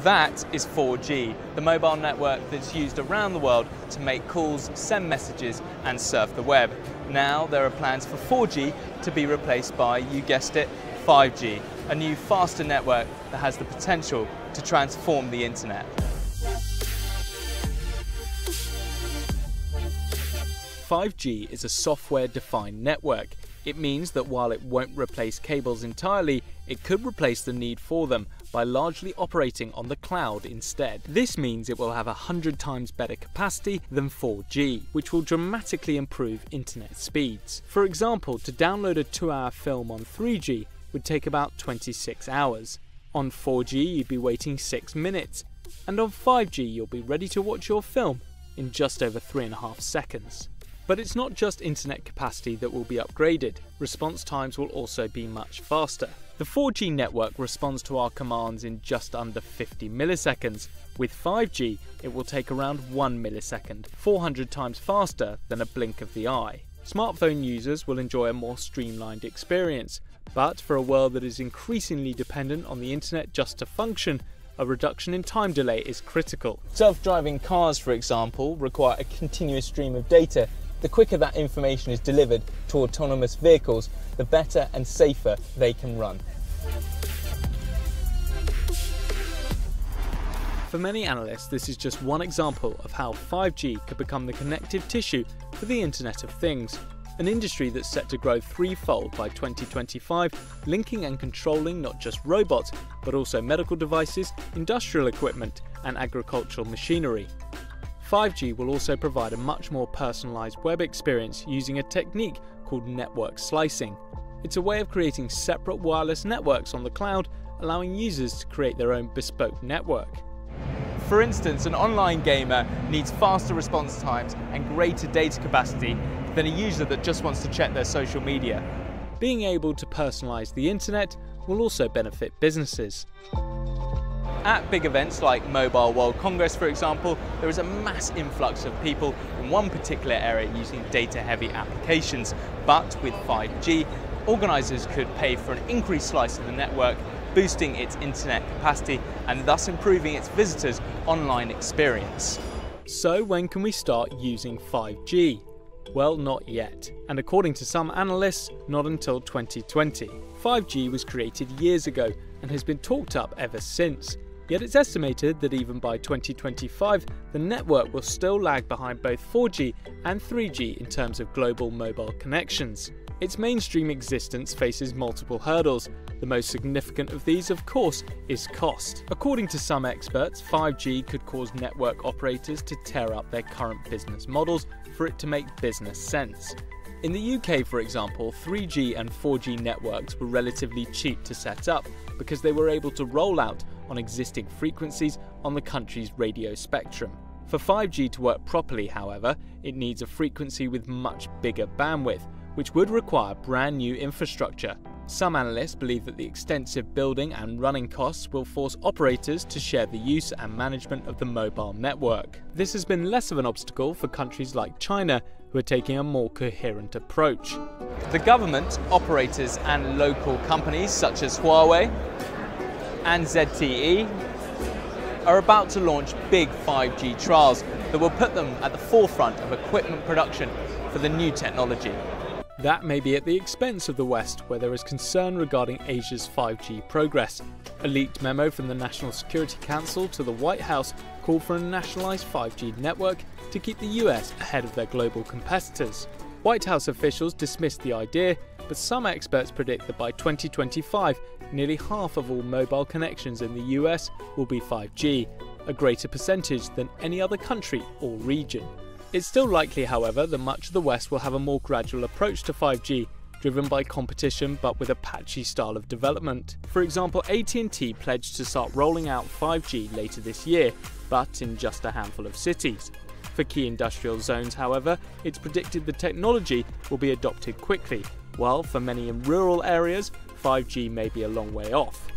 That is 4G, the mobile network that's used around the world to make calls, send messages and surf the web. Now there are plans for 4G to be replaced by, you guessed it, 5G, a new faster network that has the potential to transform the internet. 5G is a software-defined network. It means that while it won't replace cables entirely, it could replace the need for them by largely operating on the cloud instead. This means it will have 100 times better capacity than 4G, which will dramatically improve internet speeds. For example, to download a 2-hour film on 3G would take about 26 hours. On 4G, you'd be waiting 6 minutes, and on 5G, you'll be ready to watch your film in just over 3.5 seconds. But it's not just internet capacity that will be upgraded, response times will also be much faster. The 4G network responds to our commands in just under 50 milliseconds. With 5G, it will take around 1 millisecond, 400 times faster than a blink of the eye. Smartphone users will enjoy a more streamlined experience, but for a world that is increasingly dependent on the internet just to function, a reduction in time delay is critical. Self-driving cars, for example, require a continuous stream of data. The quicker that information is delivered to autonomous vehicles, the better and safer they can run. For many analysts, this is just one example of how 5G could become the connective tissue for the Internet of Things, an industry that's set to grow threefold by 2025, linking and controlling not just robots, but also medical devices, industrial equipment, and agricultural machinery. 5G will also provide a much more personalised web experience using a technique called network slicing. It's a way of creating separate wireless networks on the cloud, allowing users to create their own bespoke network. For instance, an online gamer needs faster response times and greater data capacity than a user that just wants to check their social media. Being able to personalise the internet will also benefit businesses. At big events like Mobile World Congress, for example, there is a mass influx of people in one particular area using data-heavy applications. But with 5G, organisers could pay for an increased slice of the network, boosting its internet capacity and thus improving its visitors' online experience. So when can we start using 5G? Well, not yet. And according to some analysts, not until 2020. 5G was created years ago and has been talked up ever since. Yet it's estimated that even by 2025, the network will still lag behind both 4G and 3G in terms of global mobile connections. Its mainstream existence faces multiple hurdles. The most significant of these, of course, is cost. According to some experts, 5G could cause network operators to tear up their current business models for it to make business sense. In the UK, for example, 3G and 4G networks were relatively cheap to set up because they were able to roll out on existing frequencies on the country's radio spectrum. For 5G to work properly, however, it needs a frequency with much bigger bandwidth, which would require brand new infrastructure. Some analysts believe that the extensive building and running costs will force operators to share the use and management of the mobile network. This has been less of an obstacle for countries like China, who are taking a more coherent approach. The government, operators and local companies such as Huawei and ZTE are about to launch big 5G trials that will put them at the forefront of equipment production for the new technology. That may be at the expense of the West, where there is concern regarding Asia's 5G progress. A leaked memo from the National Security Council to the White House called for a nationalised 5G network to keep the US ahead of their global competitors. White House officials dismissed the idea, but some experts predict that by 2025, nearly half of all mobile connections in the US will be 5G, a greater percentage than any other country or region. It's still likely, however, that much of the West will have a more gradual approach to 5G, driven by competition but with a patchy style of development. For example, AT&T pledged to start rolling out 5G later this year, but in just a handful of cities. For key industrial zones, however, it's predicted the technology will be adopted quickly, while for many in rural areas, 5G may be a long way off.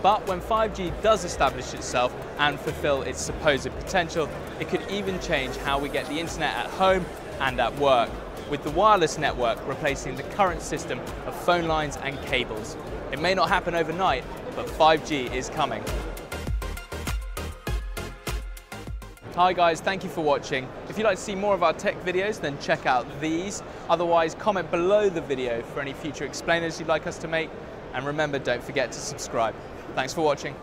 But when 5G does establish itself and fulfill its supposed potential, it could even change how we get the internet at home and at work, with the wireless network replacing the current system of phone lines and cables. It may not happen overnight, but 5G is coming. Hi guys, thank you for watching. If you'd like to see more of our tech videos, then check out these. Otherwise, comment below the video for any future explainers you'd like us to make. And remember, don't forget to subscribe. Thanks for watching.